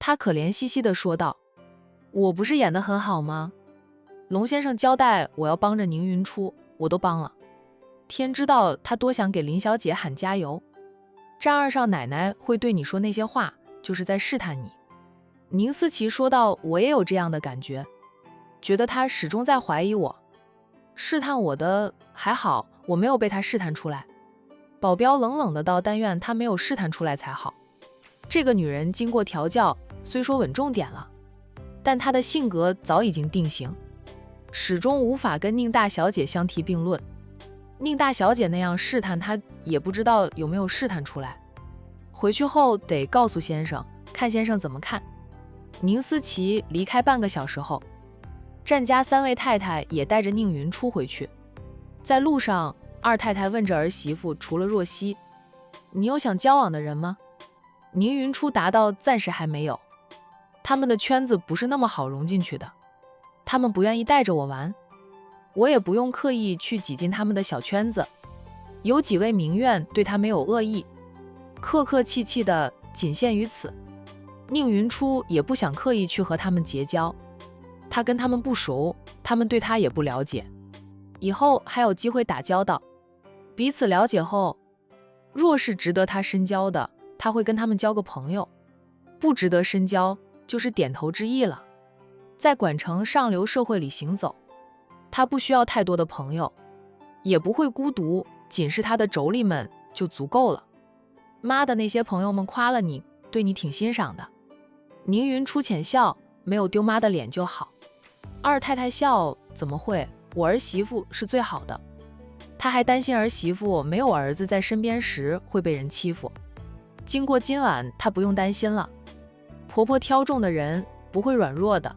他可怜兮兮地说道：“我不是演得很好吗？龙先生交代我要帮着宁云初，我都帮了。天知道他多想给林小姐喊加油。战二少奶奶会对你说那些话，就是在试探你。”宁思琪说道：“我也有这样的感觉，觉得他始终在怀疑我。试探我的还好，我没有被他试探出来。”保镖冷冷的道：“但愿他没有试探出来才好。这个女人经过调教，虽说稳重点了，但她的性格早已经定型，始终无法跟宁大小姐相提并论。宁大小姐那样试探她，也不知道有没有试探出来。回去后得告诉先生，看先生怎么看。”宁思琪离开半个小时后，战家3位太太也带着宁云初回去。在路上，二太太问着儿媳妇：“除了若曦，你有想交往的人吗？”宁云初答道：“暂时还没有，他们的圈子不是那么好融进去的，他们不愿意带着我玩，我也不用刻意去挤进他们的小圈子。有几位名媛对他没有恶意，客客气气的仅限于此。宁云初也不想刻意去和他们结交，他跟他们不熟，他们对他也不了解，以后还有机会打交道。彼此了解后，若是值得他深交的，他会跟他们交个朋友；不值得深交，就是点头之意了。在管城上流社会里行走，他不需要太多的朋友，也不会孤独，仅是他的妯娌们就足够了。妈的那些朋友们夸了你，对你挺欣赏的。”宁云初浅笑，没有丢妈的脸就好。二太太笑：“怎么会，我儿媳妇是最好的。”她还担心儿媳妇没有儿子在身边时会被人欺负。经过今晚，她不用担心了。婆婆挑中的人不会软弱的。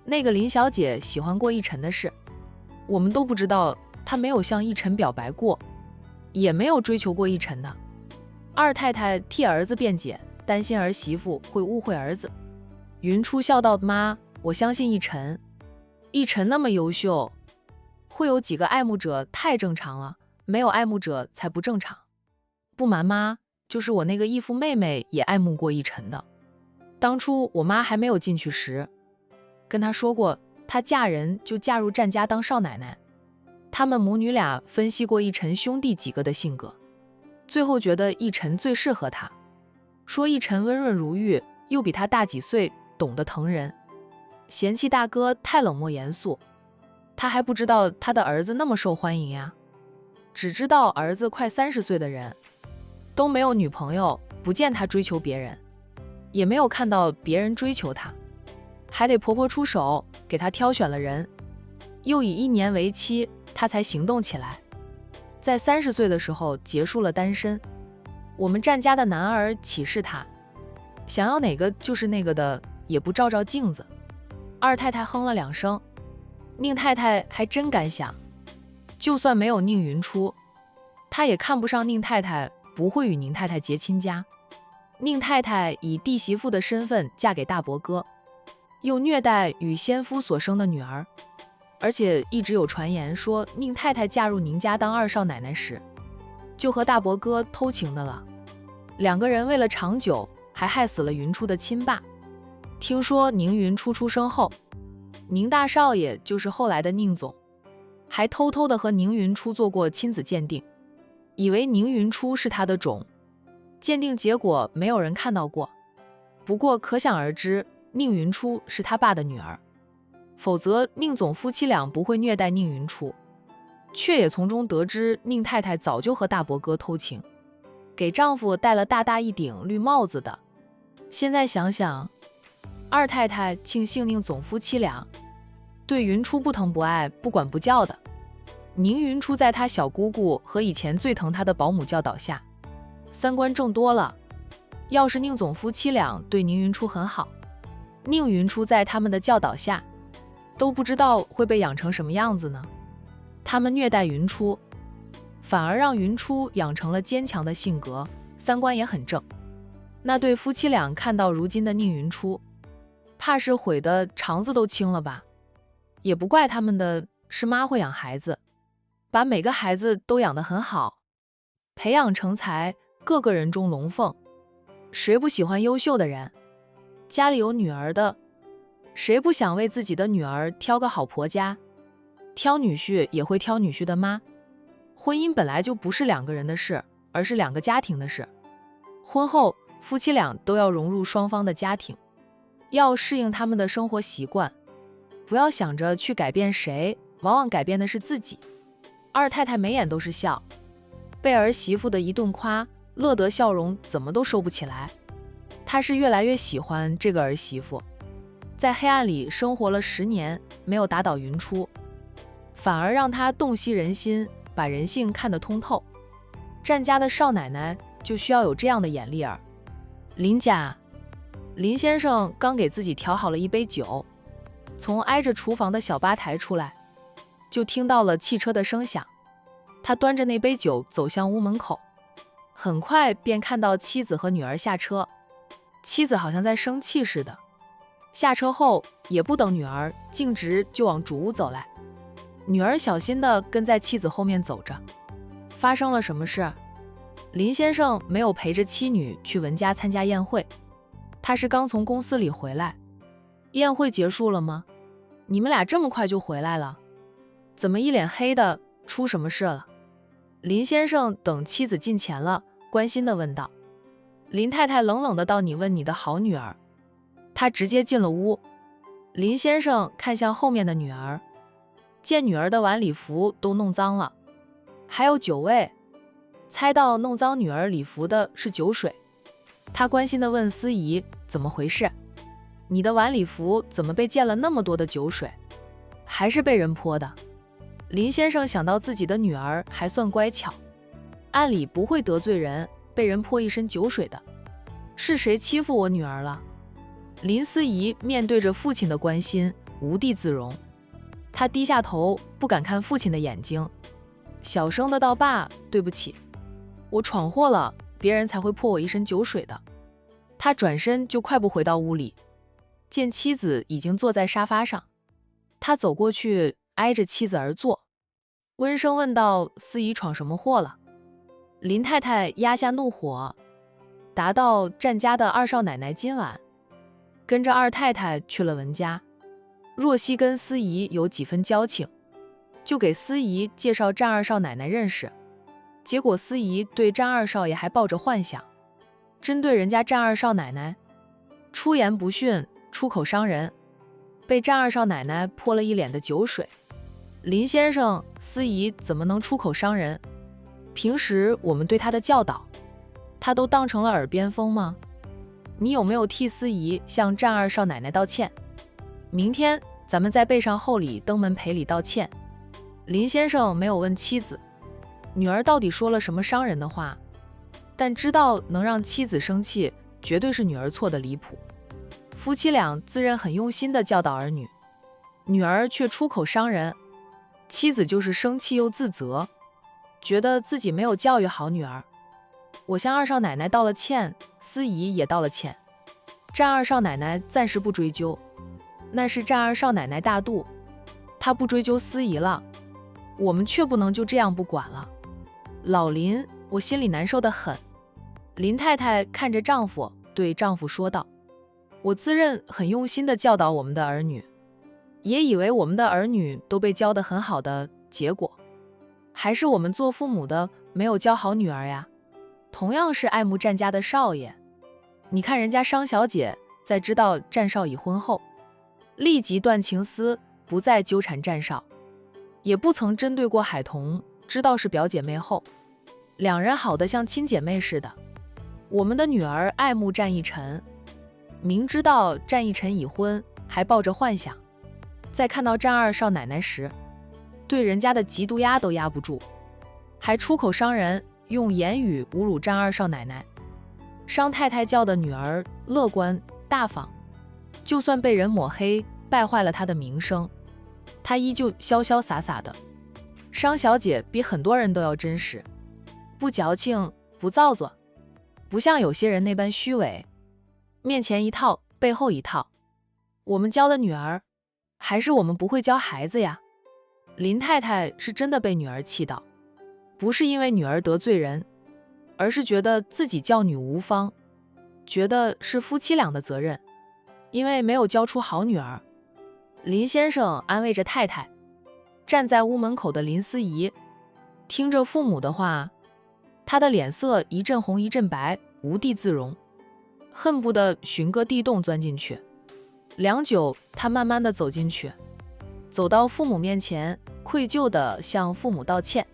那个林小姐喜欢过奕晨的事，我们都不知道，她没有向奕晨表白过，也没有追求过奕晨的。二太太替儿子辩解，担心儿媳妇会误会儿子。云初笑道：“妈，我相信奕晨，奕晨那么优秀，会有几个爱慕者太正常了，没有爱慕者才不正常。不瞒妈，就是我那个义父妹妹也爱慕过奕晨的。当初我妈还没有进去时，跟她说过，她嫁人就嫁入战家当少奶奶。他们母女俩分析过奕晨兄弟几个的性格，最后觉得奕晨最适合她，说奕晨温润如玉，又比他大几岁，懂得疼人，嫌弃大哥太冷漠严肃。他还不知道他的儿子那么受欢迎呀，只知道儿子快30岁的人，都没有女朋友，不见他追求别人，也没有看到别人追求他，还得婆婆出手给他挑选了人，又以1年为期，他才行动起来，在30岁的时候结束了单身。我们战家的男儿歧视他，想要哪个就是那个的，也不照照镜子。二太太哼了2声，宁太太还真敢想，就算没有宁云初，她也看不上宁太太，不会与宁太太结亲家。宁太太以弟媳妇的身份嫁给大伯哥，又虐待与先夫所生的女儿，而且一直有传言说宁太太嫁入宁家当2少奶奶时，就和大伯哥偷情的了。2个人为了长久，还害死了云初的亲爸。听说宁云初出生后，宁大少爷就是后来的宁总，还偷偷的和宁云初做过亲子鉴定，以为宁云初是他的种，鉴定结果没有人看到过。不过可想而知，宁云初是他爸的女儿，否则宁总夫妻俩不会虐待宁云初。却也从中得知宁太太早就和大伯哥偷情，给丈夫戴了大大一顶绿帽子的。现在想想，二太太庆幸宁总夫妻俩对云初不疼不爱，不管不教的。宁云初在她小姑姑和以前最疼她的保姆教导下，三观正多了。要是宁总夫妻俩对宁云初很好，宁云初在他们的教导下，都不知道会被养成什么样子呢。他们虐待云初，反而让云初养成了坚强的性格，三观也很正。那对夫妻俩看到如今的宁云初，怕是悔得肠子都青了吧。也不怪他们的，是妈会养孩子，把每个孩子都养得很好，培养成才，个个人中龙凤。谁不喜欢优秀的人？家里有女儿的，谁不想为自己的女儿挑个好婆家？挑女婿也会挑女婿的妈。婚姻本来就不是2个人的事，而是2个家庭的事。婚后，夫妻俩都要融入双方的家庭，要适应他们的生活习惯，不要想着去改变谁，往往改变的是自己。二太太眉眼都是笑，被儿媳妇的一顿夸，乐得笑容怎么都收不起来。她是越来越喜欢这个儿媳妇，在黑暗里生活了10年，没有打倒云初，反而让她洞悉人心，把人性看得通透。战家的少奶奶就需要有这样的眼力儿。林家，林先生刚给自己调好了一杯酒，从挨着厨房的小吧台出来，就听到了汽车的声响。他端着那杯酒走向屋门口，很快便看到妻子和女儿下车。妻子好像在生气似的，下车后也不等女儿，径直就往主屋走来。女儿小心地跟在妻子后面走着。发生了什么事？林先生没有陪着妻女去文家参加宴会，他是刚从公司里回来。宴会结束了吗？你们俩这么快就回来了？怎么一脸黑的？出什么事了？林先生等妻子进前了，关心地问道。林太太冷冷地道：“你问你的好女儿。”她直接进了屋。林先生看向后面的女儿，见女儿的晚礼服都弄脏了，还有酒味，猜到弄脏女儿礼服的是酒水。他关心地问司仪：“怎么回事？你的晚礼服怎么被溅了那么多的酒水？还是被人泼的？”林先生想到自己的女儿还算乖巧，按理不会得罪人，被人泼一身酒水的，是谁欺负我女儿了？林思怡面对着父亲的关心，无地自容。她低下头，不敢看父亲的眼睛，小声的道：“爸，对不起，我闯祸了，别人才会泼我一身酒水的。”他转身就快步回到屋里，见妻子已经坐在沙发上，他走过去挨着妻子而坐，温声问道：“思怡闯什么祸了？”林太太压下怒火，答道：“战家的二少奶奶今晚跟着二太太去了文家，若曦跟思怡有几分交情，就给思怡介绍战二少奶奶认识。结果思怡对战二少爷还抱着幻想，针对人家战二少奶奶，出言不逊，出口伤人，被战二少奶奶泼了一脸的酒水。林先生，思怡怎么能出口伤人？平时我们对她的教导，她都当成了耳边风吗？你有没有替思怡向战二少奶奶道歉？明天咱们再备上厚礼登门赔礼道歉。”林先生没有问妻子女儿到底说了什么伤人的话，但知道能让妻子生气，绝对是女儿错的离谱。夫妻俩自认很用心地教导儿女，女儿却出口伤人，妻子就是生气又自责，觉得自己没有教育好女儿。我向二少奶奶道了歉，思怡也道了歉，战二少奶奶暂时不追究，那是战二少奶奶大度，她不追究思怡了，我们却不能就这样不管了。老林，我心里难受得很。林太太看着丈夫，对丈夫说道：“我自认很用心地教导我们的儿女，也以为我们的儿女都被教得很好的，结果还是我们做父母的没有教好女儿呀。同样是爱慕战家的少爷，你看人家商小姐在知道战少已婚后，立即断情丝，不再纠缠战少，也不曾针对过海童，知道是表姐妹后，两人好得像亲姐妹似的。我们的女儿爱慕战一晨，明知道战一晨已婚，还抱着幻想，在看到战二少奶奶时，对人家的嫉妒压都压不住，还出口伤人，用言语侮辱战二少奶奶。商太太教的女儿乐观大方，就算被人抹黑，败坏了她的名声，她依旧潇潇洒洒的。商小姐比很多人都要真实，不矫情，不造作，不像有些人那般虚伪，面前一套，背后一套。我们教的女儿，还是我们不会教孩子呀。林太太是真的被女儿气到，不是因为女儿得罪人，而是觉得自己教女无方，觉得是夫妻俩的责任。因为没有教出好女儿。林先生安慰着太太。站在屋门口的林思怡听着父母的话，她的脸色一阵红一阵白，无地自容，恨不得寻个地洞钻进去。良久，她慢慢地走进去，走到父母面前，愧疚地向父母道歉：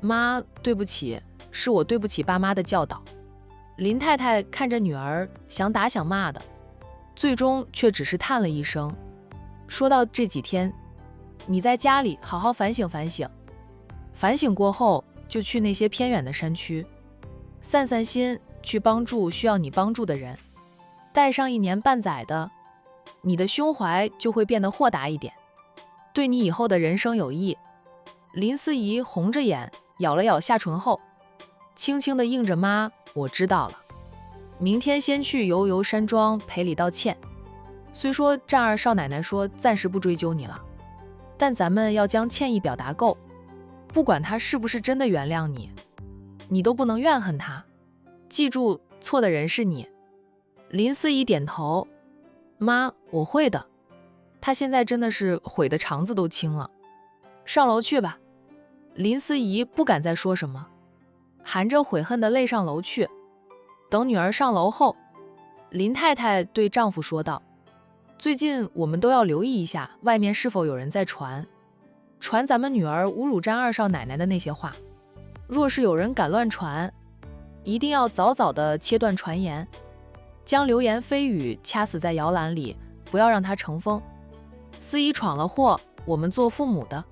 妈，对不起，是我对不起爸妈的教导。林太太看着女儿，想打想骂的，最终却只是叹了一声，说到这几天你在家里好好反省反省，反省过后就去那些偏远的山区散散心，去帮助需要你帮助的人。带上1年半载的，你的胸怀就会变得豁达一点，对你以后的人生有益。林思怡红着眼咬了咬下唇后，轻轻地应着妈，我知道了，明天先去游游山庄赔礼道歉。虽说战二少奶奶说暂时不追究你了，但咱们要将歉意表达够，不管他是不是真的原谅你，你都不能怨恨他。记住，错的人是你。林思怡点头，妈，我会的。他现在真的是悔得肠子都青了。上楼去吧。林思怡不敢再说什么，含着悔恨的泪上楼去。等女儿上楼后，林太太对丈夫说道：最近我们都要留意一下外面是否有人在传咱们女儿侮辱战二少奶奶的那些话。若是有人敢乱传，一定要早早的切断传言，将流言蜚语掐死在摇篮里，不要让它成风。思怡闯了祸，我们做父母的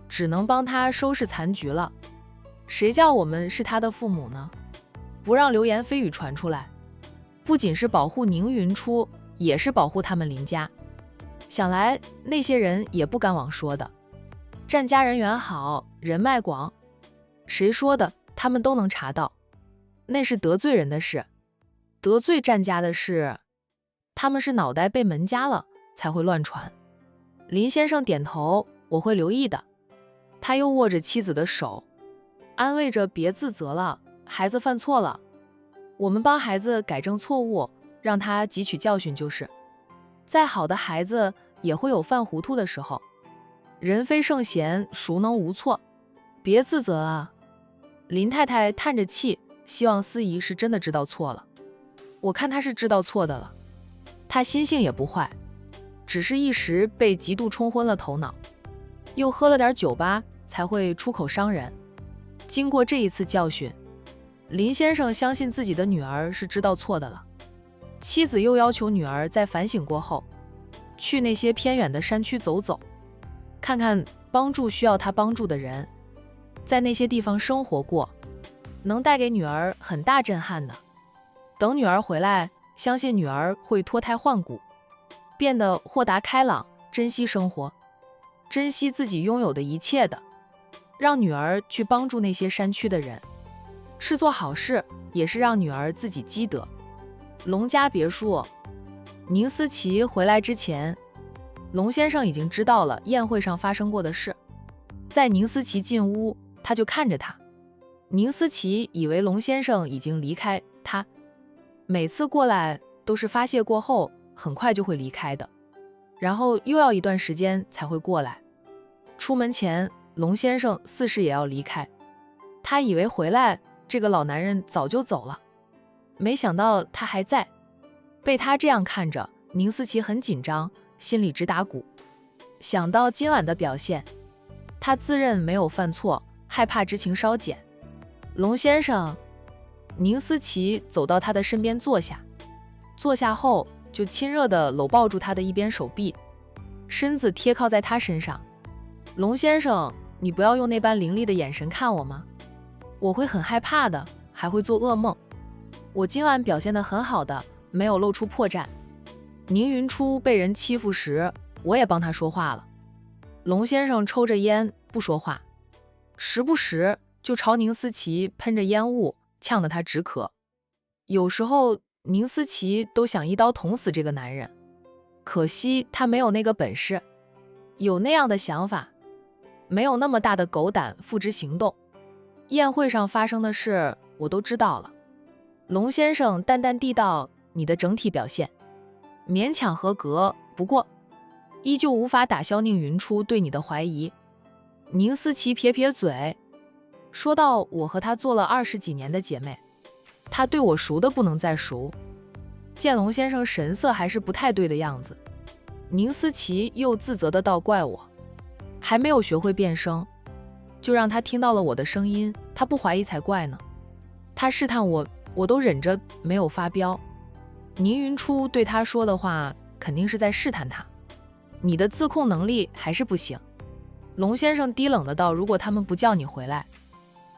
只能帮她收拾残局了，谁叫我们是她的父母呢？不让流言蜚语传出来，不仅是保护宁云初，也是保护他们林家。想来那些人也不敢枉说的，战家人缘好，人脉广，谁说的他们都能查到，那是得罪人的事。得罪战家的事，他们是脑袋被门夹了才会乱传。林先生点头，我会留意的。他又握着妻子的手，安慰着别自责了，孩子犯错了，我们帮孩子改正错误，让他汲取教训就是。再好的孩子也会有犯糊涂的时候，人非圣贤，孰能无错？别自责啊。林太太叹着气，希望思怡是真的知道错了。我看她是知道错的了，她心性也不坏，只是一时被嫉妒冲昏了头脑，又喝了点酒吧，才会出口伤人。经过这一次教训，林先生相信自己的女儿是知道错的了。妻子又要求女儿在反省过后，去那些偏远的山区走走，看看帮助需要她帮助的人，在那些地方生活过，能带给女儿很大震撼的。等女儿回来，相信女儿会脱胎换骨，变得豁达开朗，珍惜生活，珍惜自己拥有的一切的。让女儿去帮助那些山区的人，是做好事，也是让女儿自己积德。龙家别墅，宁思琪回来之前，龙先生已经知道了宴会上发生过的事。在宁思琪进屋，他就看着他。宁思琪以为龙先生已经离开他，每次过来都是发泄过后，很快就会离开的，然后又要一段时间才会过来。出门前，龙先生似是也要离开，他以为回来这个老男人早就走了，没想到他还在。被他这样看着，宁思琪很紧张，心里直打鼓。想到今晚的表现，他自认没有犯错，害怕知情稍减。龙先生，宁思琪走到他的身边坐下，坐下后就亲热地搂抱住他的一边手臂，身子贴靠在他身上。龙先生，你不要用那般凌厉的眼神看我吗？我会很害怕的，还会做噩梦。我今晚表现得很好的，没有露出破绽。宁云初被人欺负时，我也帮他说话了。龙先生抽着烟不说话，时不时就朝宁思琪喷着烟雾，呛得他直咳。有时候宁思琪都想一刀捅死这个男人，可惜他没有那个本事，有那样的想法，没有那么大的狗胆付之行动。宴会上发生的事我都知道了。龙先生淡淡地道，你的整体表现勉强合格，不过依旧无法打消宁云初对你的怀疑。宁思琪撇撇嘴，说道：“我和她做了20几年的姐妹，她对我熟的不能再熟。”见龙先生神色还是不太对的样子，宁思琪又自责的道：“怪我，还没有学会变声，就让他听到了我的声音，他不怀疑才怪呢。他试探我，我都忍着没有发飙。”宁云初对他说的话肯定是在试探他，你的自控能力还是不行。龙先生低冷的道：“如果他们不叫你回来，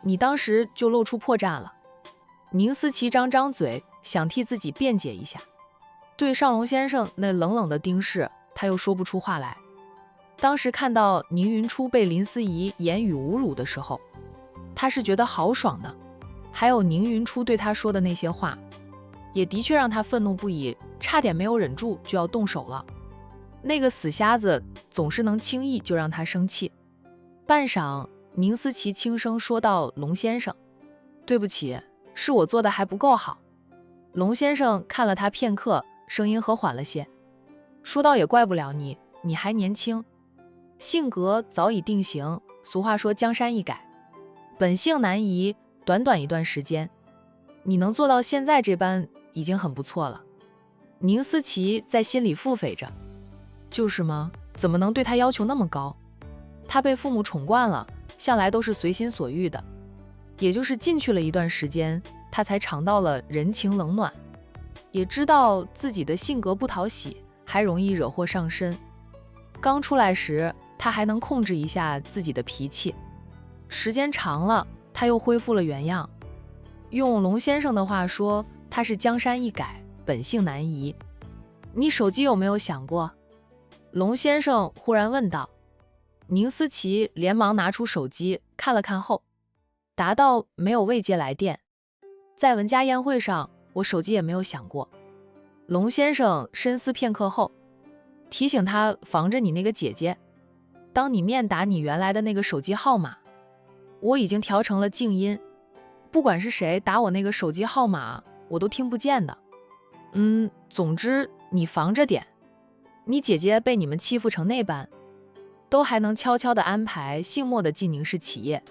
你当时就露出破绽了。”宁思琪张嘴想替自己辩解一下，对上龙先生那冷冷的盯视，他又说不出话来。当时看到宁云初被林思怡言语侮辱的时候，他是觉得豪爽的，还有宁云初对他说的那些话，也的确让他愤怒不已，差点没有忍住就要动手了。那个死瞎子总是能轻易就让他生气。半晌，宁思琪轻声说道：“龙先生，对不起，是我做的还不够好。”龙先生看了他片刻，声音和缓了些，说道：“也怪不了你，你还年轻，性格早已定型。俗话说江山易改，本性难移。短短一段时间，你能做到现在这般，已经很不错了。”宁思琪在心里腹诽着，就是吗？怎么能对他要求那么高？他被父母宠惯了，向来都是随心所欲的，也就是进去了一段时间，他才尝到了人情冷暖，也知道自己的性格不讨喜，还容易惹祸上身。刚出来时，他还能控制一下自己的脾气，时间长了，他又恢复了原样。用龙先生的话说，他是江山易改，本性难移。你手机有没有响过？龙先生忽然问道。宁思琪连忙拿出手机看了看后，答道：“没有未接来电，在文家宴会上，我手机也没有响过。”龙先生深思片刻后，提醒他防着你那个姐姐，当你面打你原来的那个手机号码，我已经调成了静音，不管是谁打我那个手机号码，我都听不见的。总之你防着点，你姐姐被你们欺负成那般，都还能悄悄地安排姓莫的进宁氏企业，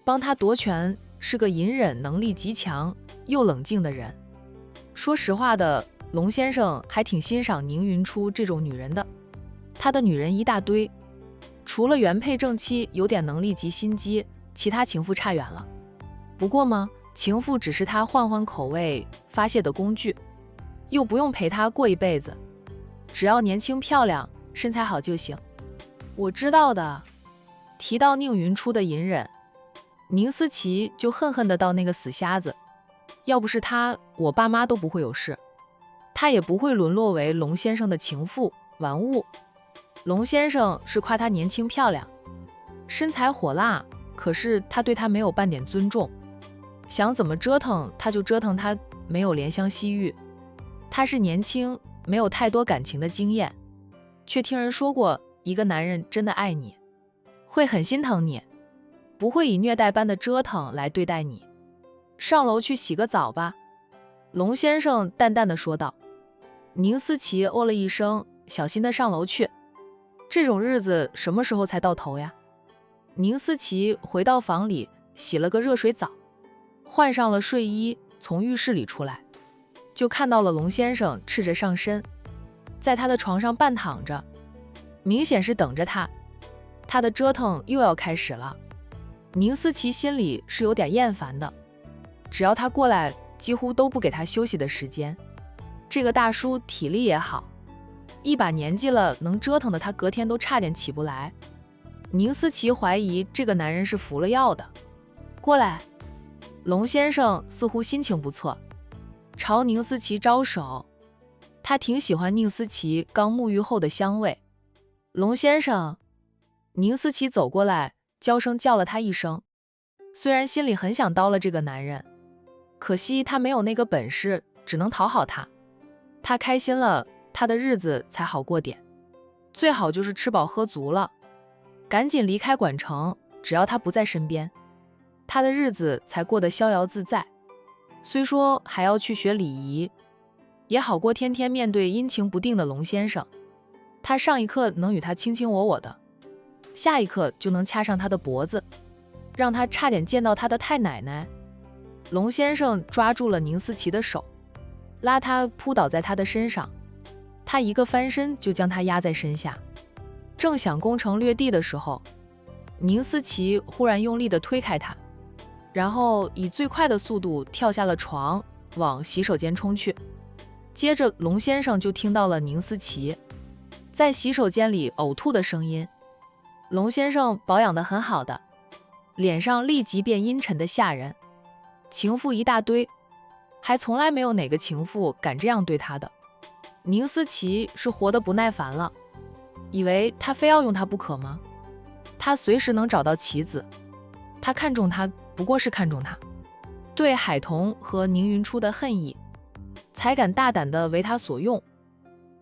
帮他夺权，是个隐忍能力极强又冷静的人。说实话的，龙先生还挺欣赏宁云初这种女人的，他的女人一大堆，除了原配正妻有点能力及心机，其他情妇差远了。不过嘛，情妇只是他换换口味发泄的工具，又不用陪他过一辈子，只要年轻漂亮身材好就行。我知道的。提到宁云初的隐忍，宁思琪就恨恨地道：“那个死瞎子，要不是他，我爸妈都不会有事，他也不会沦落为龙先生的情妇玩物。龙先生是夸她年轻漂亮，身材火辣，可是他对她没有半点尊重，想怎么折腾他就折腾他，没有怜香惜玉。他是年轻，没有太多感情的经验，却听人说过，一个男人真的爱你，会很心疼你，不会以虐待般的折腾来对待你。上楼去洗个澡吧。”龙先生淡淡的说道。宁思琪哦了一声，小心的上楼去。这种日子什么时候才到头呀？宁思琪回到房里，洗了个热水澡，换上了睡衣，从浴室里出来，就看到了龙先生赤着上身，在他的床上半躺着，明显是等着他。他的折腾又要开始了。宁思琪心里是有点厌烦的，只要他过来，几乎都不给他休息的时间。这个大叔体力也好，一把年纪了，能折腾的他隔天都差点起不来。宁思琪怀疑这个男人是服了药的。过来。龙先生似乎心情不错，朝宁思琪招手。他挺喜欢宁思琪刚沐浴后的香味。龙先生。宁思琪走过来，娇声叫了他一声，虽然心里很想叨了这个男人，可惜他没有那个本事，只能讨好他。他开心了，他的日子才好过点，最好就是吃饱喝足了，赶紧离开管城，只要他不在身边，他的日子才过得逍遥自在。虽说还要去学礼仪，也好过天天面对阴晴不定的龙先生。他上一刻能与他卿卿我我的，下一刻就能掐上他的脖子，让他差点见到他的太奶奶。龙先生抓住了宁思琪的手，拉他扑倒在他的身上，他一个翻身就将他压在身下。正想攻城略地的时候，宁思琪忽然用力地推开他，然后以最快的速度跳下了床，往洗手间冲去。接着龙先生就听到了宁思琪在洗手间里呕吐的声音。龙先生保养得很好的，脸上立即变阴沉的吓人，情妇一大堆，还从来没有哪个情妇敢这样对他的。宁思琪是活得不耐烦了，以为他非要用他不可吗？他随时能找到棋子，他看中他不过是看中他，对海童和宁云初的恨意，才敢大胆地为他所用。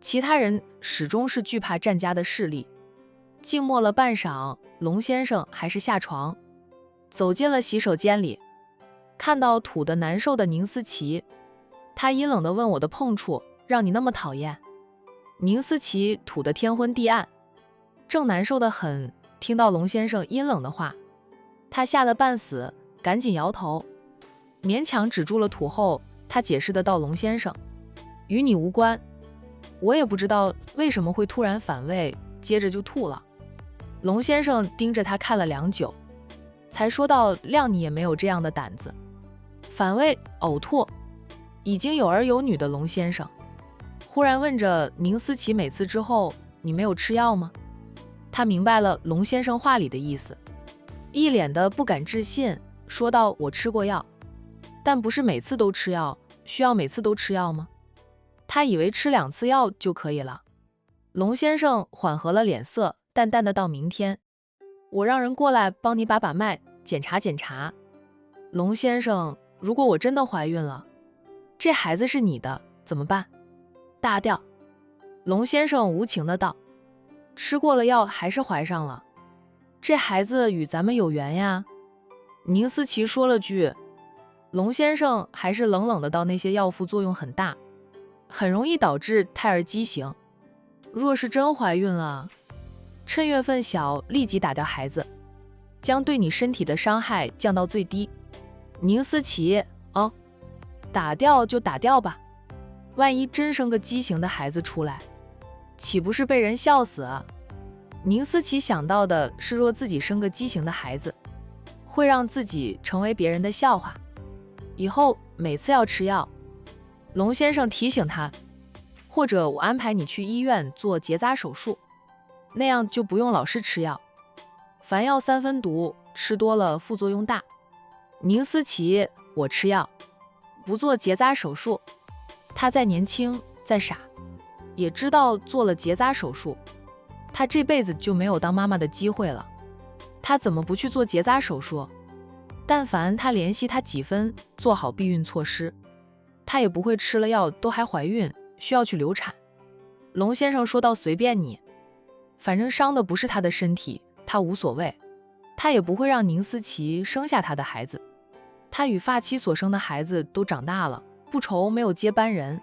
其他人始终是惧怕战家的势力。静默了半晌，龙先生还是下床，走进了洗手间里，看到吐得难受的宁思琪，他阴冷地问：我的碰触让你那么讨厌？宁思琪吐得天昏地暗，正难受得很，听到龙先生阴冷的话，他吓得半死，赶紧摇头，勉强止住了吐后，他解释得道：龙先生，与你无关，我也不知道为什么会突然反胃，接着就吐了。龙先生盯着他看了良久，才说道：谅你也没有这样的胆子，反胃呕吐。已经有儿有女的龙先生忽然问着宁思琪：每次之后你没有吃药吗？他明白了龙先生话里的意思，一脸的不敢置信，说道：我吃过药，但不是每次都吃药，需要每次都吃药吗？他以为吃2次药就可以了。龙先生缓和了脸色，淡淡的道：明天我让人过来帮你把脉，检查检查。龙先生，如果我真的怀孕了，这孩子是你的，怎么办？大掉。龙先生无情的道：吃过了药还是怀上了，这孩子与咱们有缘呀。宁思琪说了句，龙先生还是冷冷的道：那些药副作用很大，很容易导致胎儿畸形，若是真怀孕了，趁月份小立即打掉孩子，将对你身体的伤害降到最低。宁思琪，哦，打掉就打掉吧，万一真生个畸形的孩子出来，岂不是被人笑死啊？宁思琪想到的是，若自己生个畸形的孩子，会让自己成为别人的笑话，以后每次要吃药。龙先生提醒他，或者我安排你去医院做结扎手术，那样就不用老是吃药，凡药3分毒，吃多了副作用大。宁思琪，我吃药，不做结扎手术。他再年轻再傻，也知道做了结扎手术，他这辈子就没有当妈妈的机会了。他怎么不去做结扎手术？但凡他联系他几分，做好避孕措施，他也不会吃了药都还怀孕，需要去流产。龙先生说道：随便你，反正伤的不是他的身体，他无所谓，他也不会让宁思琪生下他的孩子。他与发妻所生的孩子都长大了，不愁没有接班人。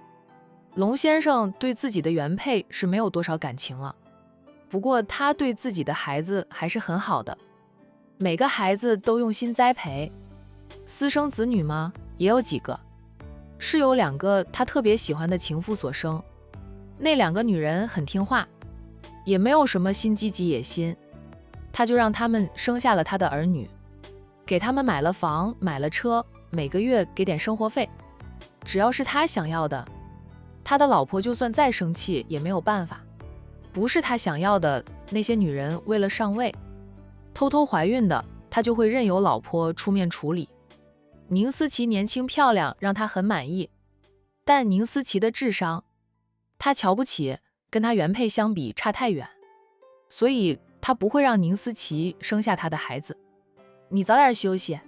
龙先生对自己的原配是没有多少感情了，不过他对自己的孩子还是很好的，每个孩子都用心栽培。私生子女吗？也有几个，是有2个他特别喜欢的情妇所生。那2个女人很听话，也没有什么心机及野心，他就让他们生下了他的儿女，给他们买了房买了车，每个月给点生活费，只要是他想要的，他的老婆就算再生气也没有办法。不是他想要的，那些女人为了上位偷偷怀孕的，他就会任由老婆出面处理。宁思琪年轻漂亮，让他很满意，但宁思琪的智商他瞧不起，跟他原配相比差太远，所以他不会让宁思琪生下他的孩子。你早点休息，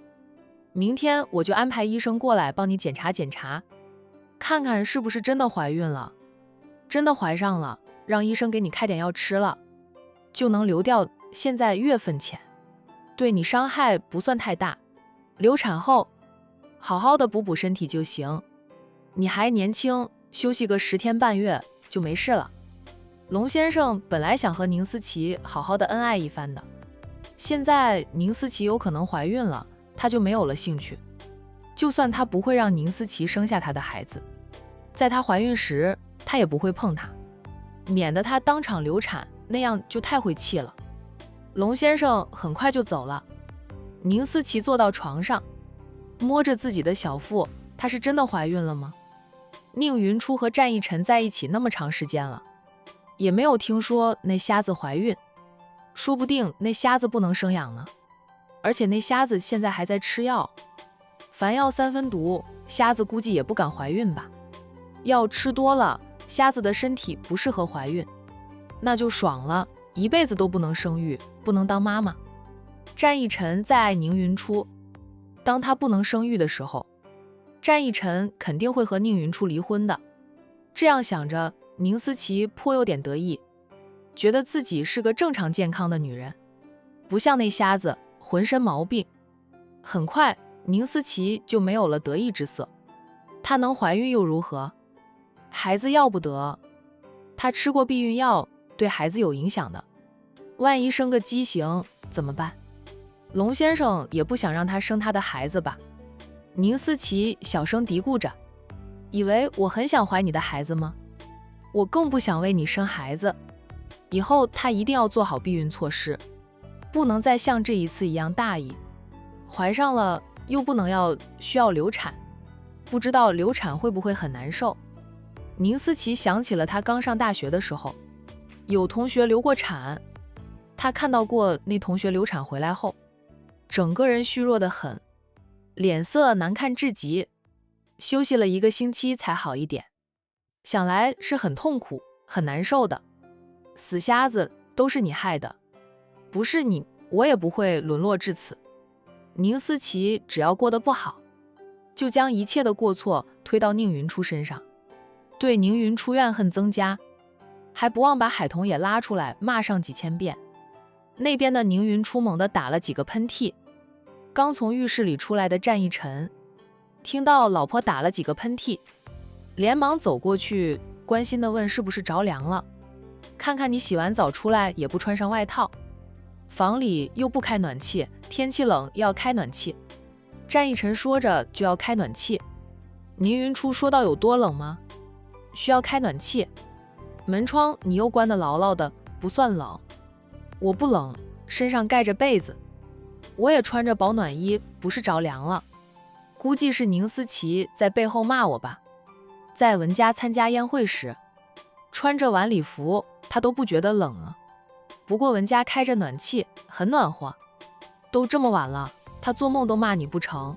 明天我就安排医生过来帮你检查检查，看看是不是真的怀孕了。真的怀上了，让医生给你开点药吃了，就能流掉现在月份钱，对你伤害不算太大。流产后好好的补补身体就行，你还年轻，休息个10天半月就没事了。龙先生本来想和宁思琪好好的恩爱一番的，现在宁思琪有可能怀孕了，他就没有了兴趣。就算他不会让宁思琪生下他的孩子，在她怀孕时他也不会碰她，免得她当场流产，那样就太会气了。龙先生很快就走了。宁思琪坐到床上，摸着自己的小腹，她是真的怀孕了吗？宁云初和战逸晨在一起那么长时间了，也没有听说那瞎子怀孕，说不定那瞎子不能生养呢。而且那瞎子现在还在吃药，凡药3分毒，瞎子估计也不敢怀孕吧。药吃多了，瞎子的身体不适合怀孕，那就爽了，一辈子都不能生育，不能当妈妈。战逸晨再爱宁云初，当他不能生育的时候，战逸晨肯定会和宁云初离婚的。这样想着，宁思琪颇有点得意，觉得自己是个正常健康的女人，不像那瞎子浑身毛病。很快宁思琪就没有了得意之色，她能怀孕又如何？孩子要不得，她吃过避孕药，对孩子有影响的，万一生个畸形怎么办？龙先生也不想让她生他的孩子吧。宁思琪小声嘀咕着，以为我很想怀你的孩子吗？我更不想为你生孩子。以后她一定要做好避孕措施，不能再像这一次一样大意，怀上了又不能需要流产，不知道流产会不会很难受。宁思琪想起了她刚上大学的时候，有同学流过产，她看到过那同学流产回来后，整个人虚弱得很，脸色难看至极，休息了1个星期才好一点，想来是很痛苦很难受的。死瞎子，都是你害的，不是你我也不会沦落至此。宁思琪只要过得不好，就将一切的过错推到宁云初身上，对宁云初怨恨增加，还不忘把海童也拉出来骂上几千遍。那边的宁云初猛地打了几个喷嚏，刚从浴室里出来的战逸晨听到老婆打了几个喷嚏，连忙走过去关心地问是不是着凉了，看看你洗完澡出来也不穿上外套，房里又不开暖气，天气冷要开暖气。战逸晨说着就要开暖气，宁云初说到有多冷吗？需要开暖气？门窗你又关得牢牢的，不算冷。我不冷，身上盖着被子，我也穿着保暖衣，不是着凉了。估计是宁思琪在背后骂我吧。在文家参加宴会时，穿着晚礼服，他都不觉得冷啊。不过文家开着暖气，很暖和。都这么晚了，他做梦都骂你不成？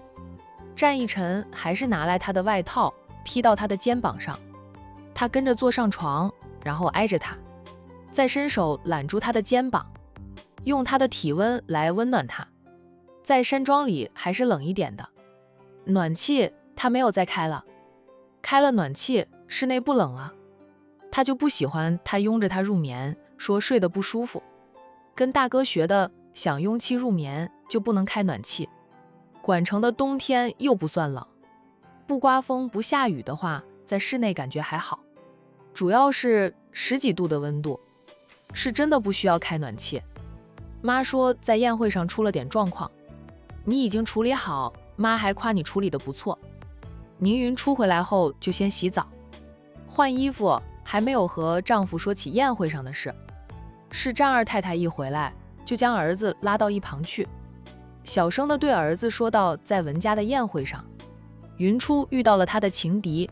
战逸晨还是拿来他的外套披到他的肩膀上，他跟着坐上床，然后挨着他，再伸手揽住他的肩膀，用他的体温来温暖他。在山庄里还是冷一点的，暖气他没有再开了，开了暖气室内不冷了。他就不喜欢他拥着他入眠，说睡得不舒服，跟大哥学的，想拥妻入眠就不能开暖气。管城的冬天又不算冷，不刮风不下雨的话，在室内感觉还好，主要是10几度的温度，是真的不需要开暖气。妈说在宴会上出了点状况，你已经处理好，妈还夸你处理得不错。宁云初回来后就先洗澡换衣服，还没有和丈夫说起宴会上的事。是战二太太一回来，就将儿子拉到一旁去，小声地对儿子说道，在文家的宴会上，云初遇到了他的情敌，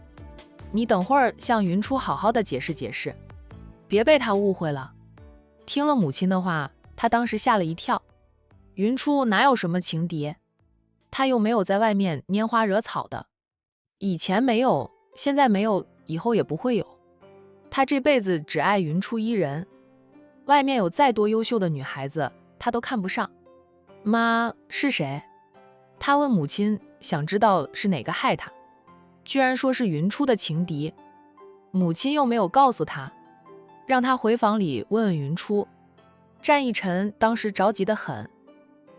你等会儿向云初好好的解释解释，别被他误会了。听了母亲的话，他当时吓了一跳，云初哪有什么情敌，他又没有在外面拈花惹草的，以前没有，现在没有，以后也不会有。他这辈子只爱云初一人，外面有再多优秀的女孩子，他都看不上。妈，是谁？他问母亲，想知道是哪个害他，居然说是云初的情敌。母亲又没有告诉他，让他回房里问问云初。战逸晨当时着急得很，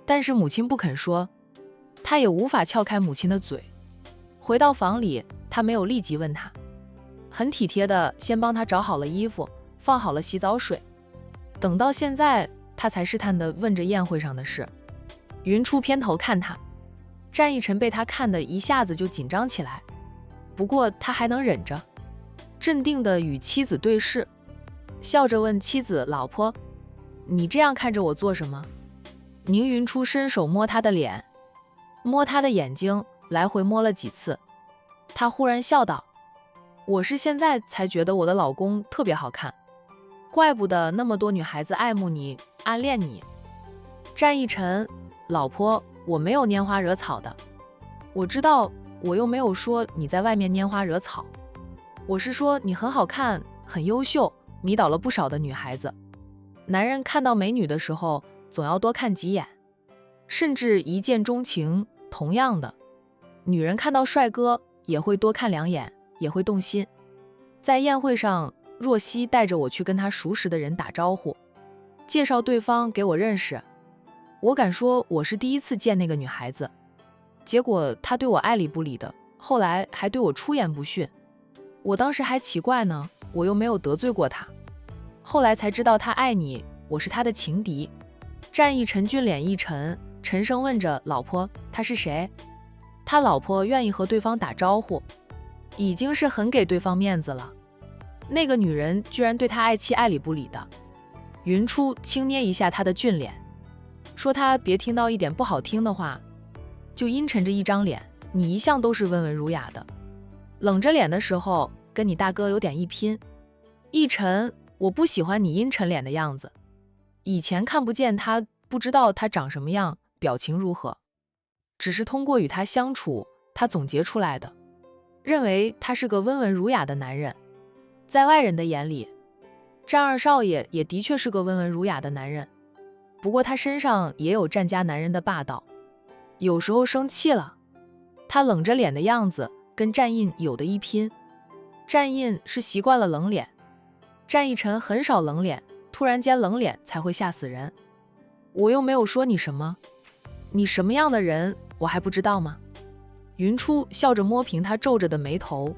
但是母亲不肯说，他也无法撬开母亲的嘴。回到房里，他没有立即问他，很体贴的先帮他找好了衣服，放好了洗澡水。等到现在，他才试探地问着宴会上的事。云初偏头看他，战逸晨被他看得一下子就紧张起来，不过他还能忍着，镇定地与妻子对视，笑着问妻子：“老婆，你这样看着我做什么？”宁云初伸手摸他的脸，摸他的眼睛，来回摸了几次。他忽然笑道：“我是现在才觉得我的老公特别好看，怪不得那么多女孩子爱慕你，暗恋你。”战逸晨，老婆，我没有拈花惹草的。我知道，我又没有说你在外面拈花惹草。我是说你很好看，很优秀，迷倒了不少的女孩子。男人看到美女的时候，总要多看几眼，甚至一见钟情。同样的，女人看到帅哥也会多看2眼，也会动心。在宴会上，若曦带着我去跟她熟识的人打招呼，介绍对方给我认识。我敢说我是第一次见那个女孩子，结果她对我爱理不理的，后来还对我出言不逊。我当时还奇怪呢，我又没有得罪过她。后来才知道她爱你，我是她的情敌。战逸晨俊脸一沉，沉声问着：“老婆，他是谁？”他老婆愿意和对方打招呼，已经是很给对方面子了。那个女人居然对他爱妻爱理不理的。云初轻捏一下他的俊脸，说他别听到一点不好听的话，就阴沉着一张脸。你一向都是温文儒雅的，冷着脸的时候跟你大哥有点一拼。逸晨，我不喜欢你阴沉脸的样子。以前看不见他，不知道他长什么样，表情如何，只是通过与他相处，他总结出来的，认为他是个温文儒雅的男人。在外人的眼里，战二少爷也的确是个温文儒雅的男人，不过他身上也有战家男人的霸道，有时候生气了，他冷着脸的样子跟战印有的一拼。战印是习惯了冷脸，战逸晨很少冷脸，突然间冷脸才会吓死人。我又没有说你什么，你什么样的人我还不知道吗？云初笑着摸平他皱着的眉头，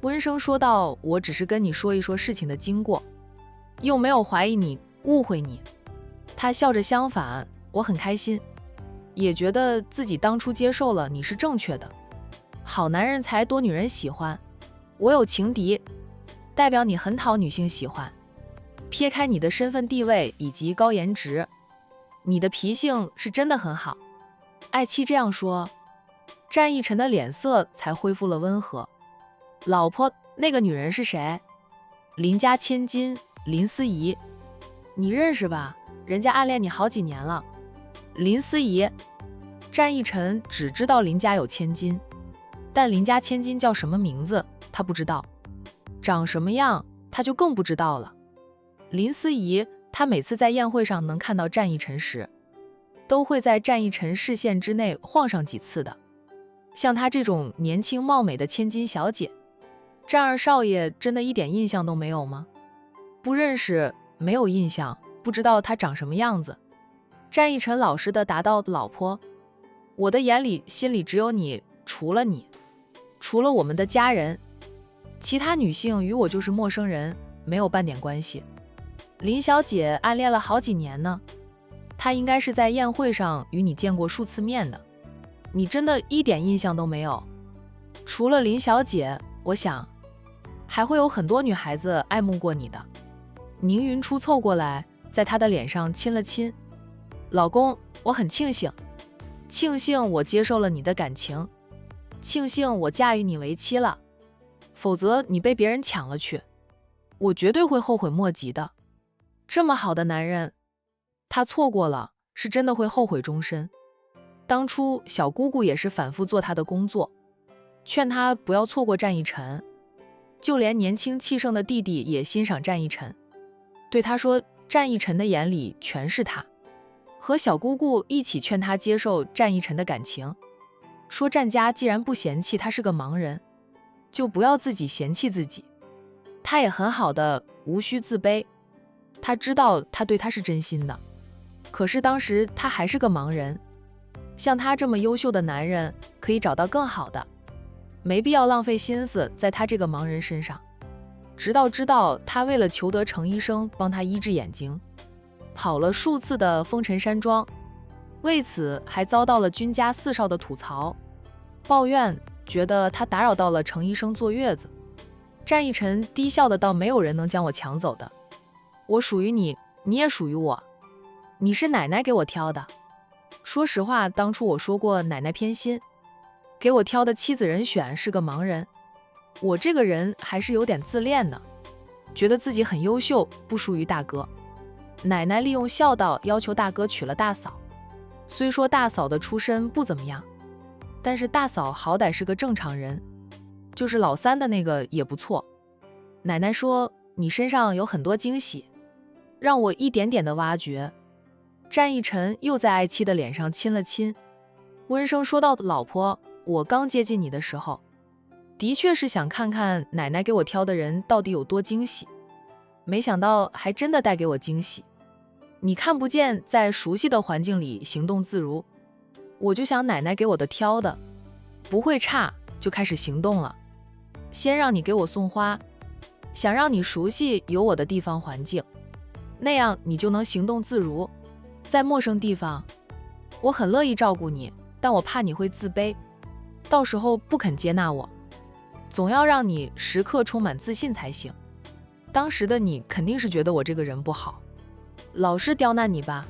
温声说道：“我只是跟你说一说事情的经过，又没有怀疑你，误会你。”他笑着相反，我很开心，也觉得自己当初接受了你是正确的。好男人才多女人喜欢，我有情敌，代表你很讨女性喜欢。撇开你的身份地位以及高颜值，你的脾性是真的很好。爱妻这样说，战逸晨的脸色才恢复了温和。老婆，那个女人是谁？林家千金林思怡，你认识吧？人家暗恋你好几年了。林思怡，战逸晨只知道林家有千金，但林家千金叫什么名字他不知道，长什么样他就更不知道了。林思怡，他每次在宴会上能看到战逸晨时，都会在战逸晨视线之内晃上几次的。像她这种年轻貌美的千金小姐，战二少爷真的一点印象都没有吗？不认识，没有印象，不知道她长什么样子。战逸晨老实的答道：“老婆，我的眼里心里只有你，除了你，除了我们的家人，其他女性与我就是陌生人，没有半点关系。林小姐暗恋了好几年呢，她应该是在宴会上与你见过数次面的，你真的一点印象都没有。除了林小姐，我想还会有很多女孩子爱慕过你的。”宁云初凑过来，在她的脸上亲了亲。老公，我很庆幸，庆幸我接受了你的感情，庆幸我嫁与你为妻了，否则你被别人抢了去，我绝对会后悔莫及的。这么好的男人，他错过了，是真的会后悔终身。当初小姑姑也是反复做他的工作，劝他不要错过战逸晨，就连年轻气盛的弟弟也欣赏战逸晨，对他说战逸晨的眼里全是他，和小姑姑一起劝他接受战逸晨的感情，说战家既然不嫌弃他是个盲人，就不要自己嫌弃自己。他也很好的，无需自卑，他知道他对他是真心的，可是当时他还是个盲人，像他这么优秀的男人可以找到更好的，没必要浪费心思在他这个盲人身上。直到知道他为了求得程医生帮他医治眼睛，跑了数次的风尘山庄，为此还遭到了君家四少的吐槽、抱怨，觉得他打扰到了程医生坐月子。战义臣低笑的道：“没有人能将我抢走的，我属于你，你也属于我，你是奶奶给我挑的。说实话，当初我说过奶奶偏心，给我挑的妻子人选是个盲人。我这个人还是有点自恋的，觉得自己很优秀，不输于大哥。奶奶利用孝道要求大哥娶了大嫂，虽说大嫂的出身不怎么样，但是大嫂好歹是个正常人，就是老三的那个也不错。奶奶说你身上有很多惊喜，让我一点点的挖掘。”战义臣又在爱妻的脸上亲了亲，温声说道：“老婆，我刚接近你的时候，的确是想看看奶奶给我挑的人到底有多惊喜，没想到还真的带给我惊喜。你看不见在熟悉的环境里行动自如，我就想奶奶给我的挑的不会差，就开始行动了。先让你给我送花，想让你熟悉有我的地方环境，那样你就能行动自如。在陌生地方，我很乐意照顾你，但我怕你会自卑，到时候不肯接纳我。总要让你时刻充满自信才行。当时的你肯定是觉得我这个人不好，老是刁难你吧。”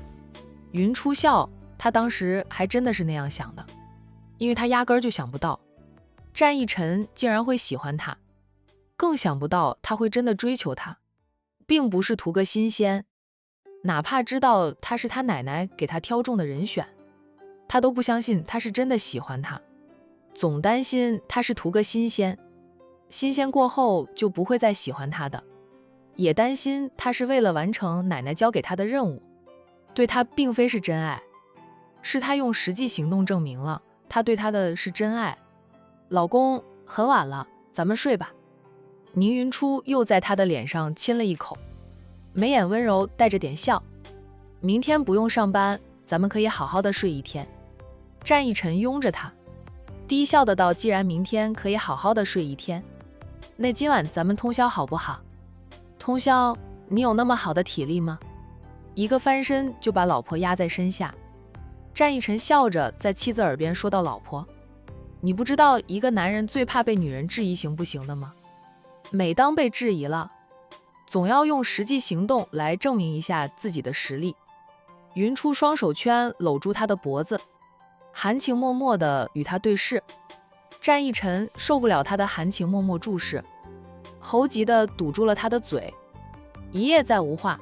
云初笑，他当时还真的是那样想的，因为他压根儿就想不到战义臣竟然会喜欢他，更想不到他会真的追求他，并不是图个新鲜。哪怕知道他是他奶奶给他挑中的人选，他都不相信他是真的喜欢他，总担心他是图个新鲜，新鲜过后就不会再喜欢他的，也担心他是为了完成奶奶交给他的任务，对他并非是真爱，是他用实际行动证明了他对他的是真爱。老公，很晚了，咱们睡吧。宁云初又在他的脸上亲了一口，眉眼温柔，带着点笑。明天不用上班，咱们可以好好的睡一天。战义臣拥着他，低笑的道：“既然明天可以好好的睡一天，那今晚咱们通宵好不好？”通宵？你有那么好的体力吗？一个翻身就把老婆压在身下。战义臣笑着在妻子耳边说道：“老婆，你不知道一个男人最怕被女人质疑行不行的吗？每当被质疑了，总要用实际行动来证明一下自己的实力。”云初双手圈搂住他的脖子，含情脉脉地与他对视。战义臣受不了他的含情脉脉注视，猴急地堵住了他的嘴。一夜再无话。